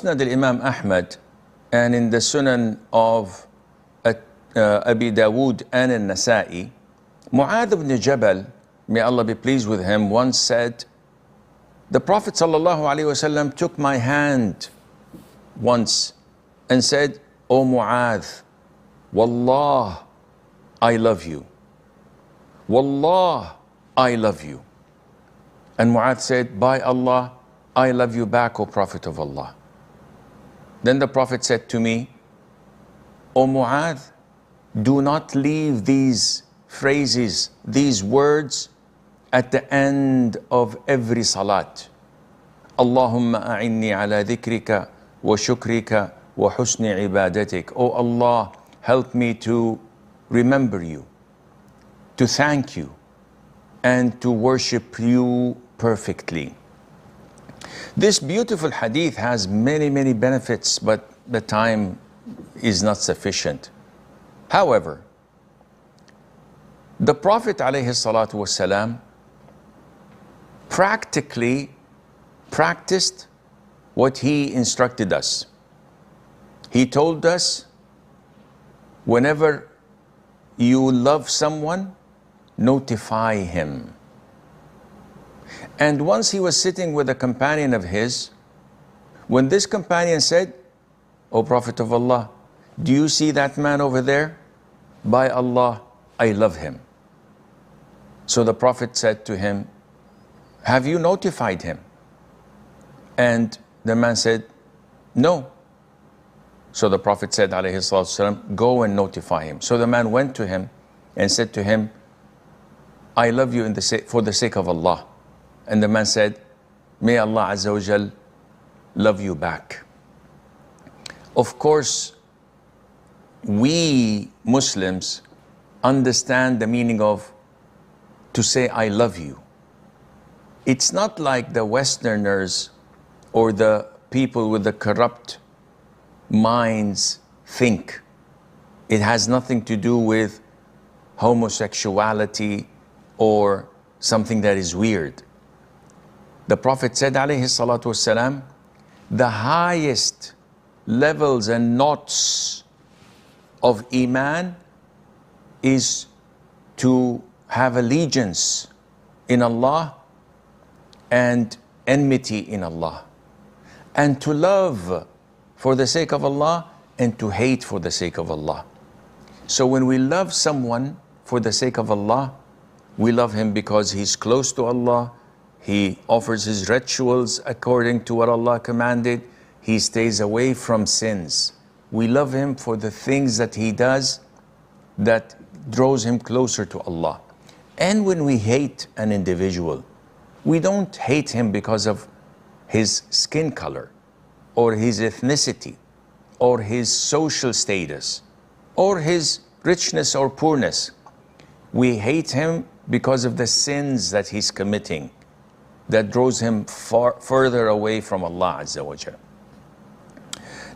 Musnad al-Imam Ahmad and in the Sunan of Abi Dawood and al-Nasa'i, Muadh ibn Jabal, may Allah be pleased with him, once said, the Prophet ﷺ took my hand once and said, "O Muadh, Wallah, I love you. Wallah, I love you." And Muadh said, "By Allah, I love you back, O Prophet of Allah." Then the Prophet said to me, "O Muadh, do not leave these phrases, these words at the end of every salat. Allahumma inni ala dhikrika wa shukrika wa husni ibadatika. O Allah, help me to remember you, to thank you, and to worship you perfectly." This beautiful hadith has many benefits, but the time is not sufficient. However, the Prophet ﷺ practically practiced what he instructed us. He told us, whenever you love someone, notify him. And once he was sitting with a companion of his, when this companion said, "O Prophet of Allah, do you see that man over there? By Allah, I love him." So the Prophet said to him, "Have you notified him?" And the man said, "No." So the Prophet said, alayhi salatu wasalam, "Go and notify him." So the man went to him and said to him, "I love you for the sake of Allah." And the man said, "May Allah Azza wa Jal love you back." Of course, we Muslims understand the meaning of to say "I love you." It's not like the Westerners or the people with the corrupt minds think. It has nothing to do with homosexuality or something that is weird. The Prophet said, alayhi salatu wasalam, the highest levels and knots of Iman is to have allegiance in Allah and enmity in Allah, and to love for the sake of Allah and to hate for the sake of Allah. So when we love someone for the sake of Allah, we love him because he's close to Allah, he offers his rituals according to what Allah commanded, he stays away from sins. We love him for the things that he does that draws him closer to Allah. And when we hate an individual, we don't hate him because of his skin color or his ethnicity or his social status or his richness or poorness. We hate him because of the sins that he's committing that draws him further away from Allah Azza wa Jal.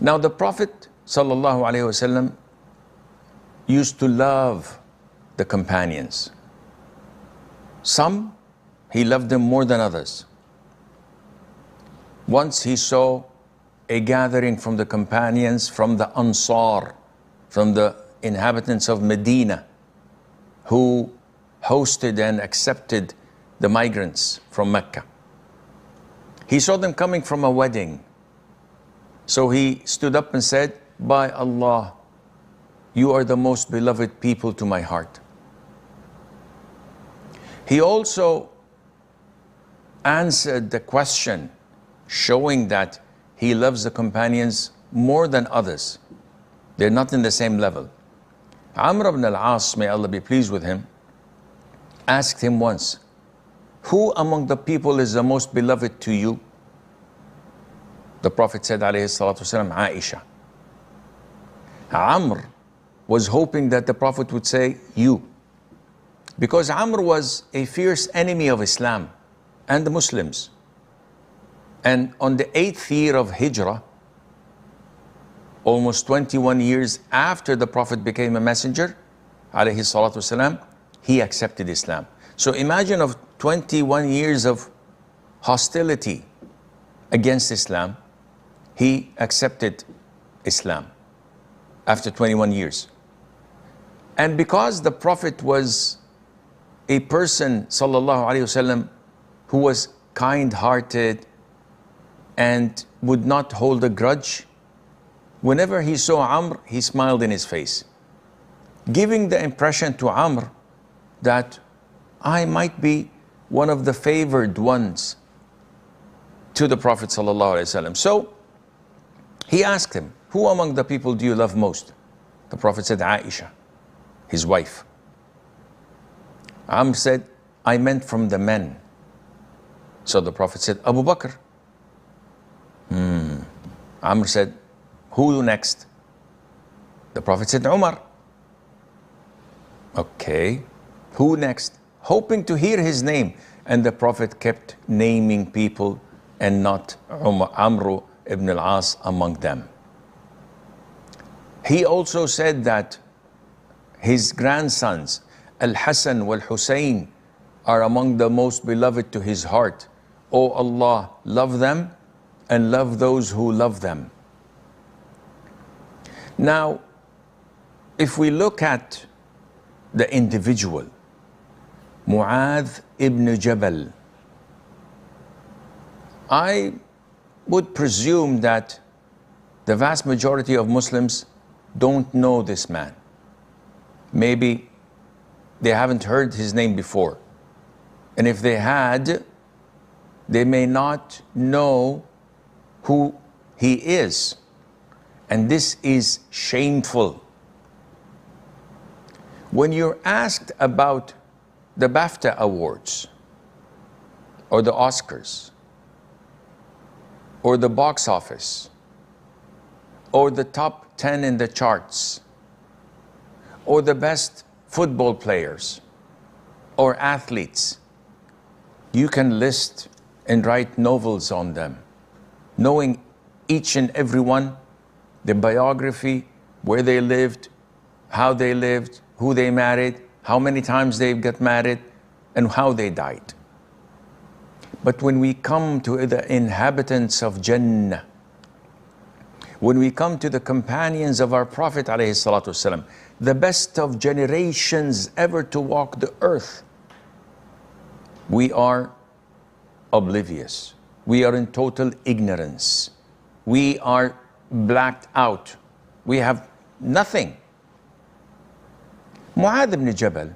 Now the Prophet sallallahu alaihi wasallam used to love the companions. Some, he loved them more than others. Once he saw a gathering from the companions, from the Ansar, from the inhabitants of Medina, who hosted and accepted the migrants from Mecca. He saw them coming from a wedding. So he stood up and said, "By Allah, you are the most beloved people to my heart." He also answered the question, showing that he loves the companions more than others. They're not in the same level. Amr ibn al-As, may Allah be pleased with him, asked him once, "Who among the people is the most beloved to you?" The Prophet said, alayhi salatu wasalam, "Aisha." Amr was hoping that the Prophet would say, "You." Because Amr was a fierce enemy of Islam and the Muslims. And on the 8th year of Hijrah, almost 21 years after the Prophet became a messenger, alayhi salatu wasalam, he accepted Islam. So imagine of 21 years of hostility against Islam, he accepted Islam after 21 years. And because the Prophet was a person, sallallahu alaihi wasallam, who was kind-hearted and would not hold a grudge, whenever he saw Amr, he smiled in his face, giving the impression to Amr that I might be one of the favored ones to the Prophet sallallahu alaihi wasallam. So he asked him, who among the people do you love most? The Prophet said, Aisha, his wife. Amr said, I meant from the men. So the Prophet said, Abu Bakr. Amr said, who next? The Prophet said, Umar. Okay, who next? Hoping to hear his name. And the Prophet kept naming people and not Amr ibn al-As among them. He also said that his grandsons, Al-Hasan wal-Hussein, are among the most beloved to his heart. O Allah, love them and love those who love them. Now, if we look at the individual, Muadh ibn Jabal, I would presume that the vast majority of Muslims don't know this man. Maybe they haven't heard his name before. And if they had, they may not know who he is. And this is shameful. When you're asked about the BAFTA awards, or the Oscars, or the box office, or the top 10 in the charts, or the best football players, or athletes, you can list and write novels on them, knowing each and every one, their biography, where they lived, how they lived, who they married, how many times they got married, and how they died. But when we come to the inhabitants of Jannah, when we come to the companions of our Prophet ﷺ, the best of generations ever to walk the earth, we are oblivious. We are in total ignorance. We are blacked out. We have nothing. Muadh ibn Jabal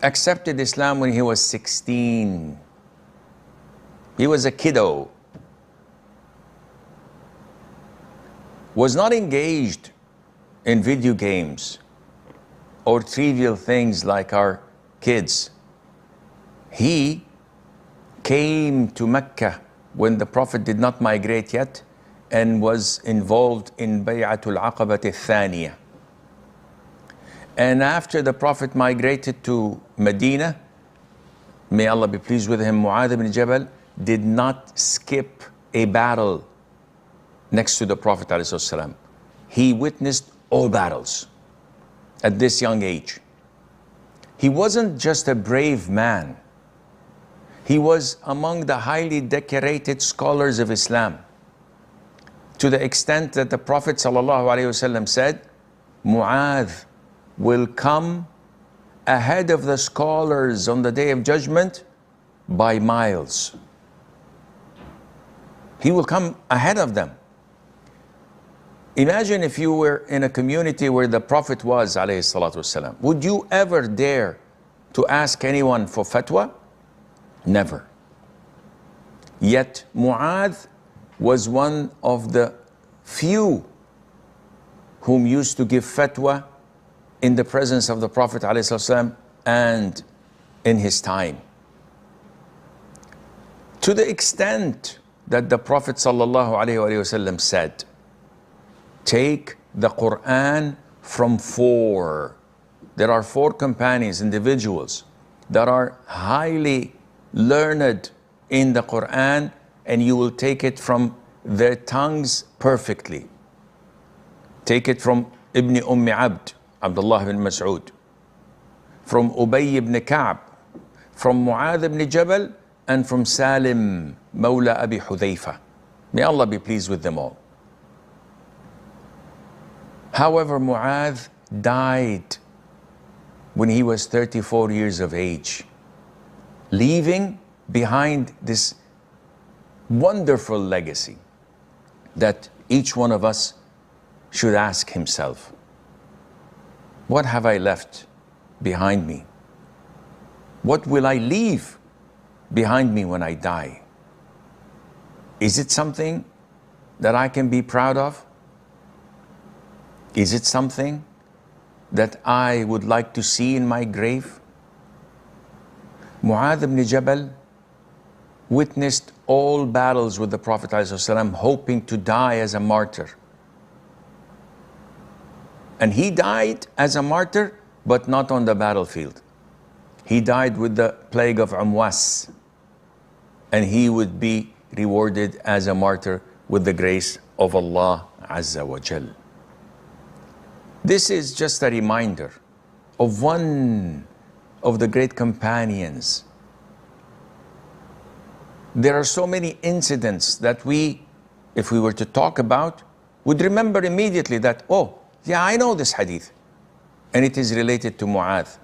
accepted Islam when he was 16. He was a kiddo. Was not engaged in video games or trivial things like our kids. He came to Mecca when the Prophet did not migrate yet and was involved in Bay'atul Aqabat al-Thaniyah. And after the Prophet migrated to Medina, may Allah be pleased with him, Muadh ibn Jabal did not skip a battle next to the Prophet ﷺ. He witnessed all battles at this young age. He wasn't just a brave man. He was among the highly decorated scholars of Islam, to the extent that the Prophet ﷺ said, Muadh will come ahead of the scholars on the Day of Judgment by miles. He will come ahead of them. Imagine if you were in a community where the Prophet was, alayhi salatu wasalam. Would you ever dare to ask anyone for fatwa? Never. Yet Muadh was one of the few whom used to give fatwa in the presence of the Prophet ﷺ and in his time. To the extent that the Prophet ﷺ said, take the Quran from four. There are four companions, individuals, that are highly learned in the Quran, and you will take it from their tongues perfectly. Take it from Ibn Abd, Abdullah ibn Mas'ud, from Ubay ibn Ka'b, from Muadh ibn Jabal, and from Salim, Mawla Abi Hudhayfa. May Allah be pleased with them all. However, Muadh died when he was 34 years of age, leaving behind this wonderful legacy that each one of us should ask himself. What have I left behind me? What will I leave behind me when I die? Is it something that I can be proud of? Is it something that I would like to see in my grave? Muadh ibn Jabal witnessed all battles with the Prophet ﷺ, hoping to die as a martyr. And he died as a martyr, but not on the battlefield. He died with the plague of Umwas, and he would be rewarded as a martyr with the grace of Allah Azza wa Jal. This is just a reminder of one of the great companions. There are so many incidents that we, if we were to talk about, would remember immediately that, oh, yeah, I know this hadith. And it is related to Muadh.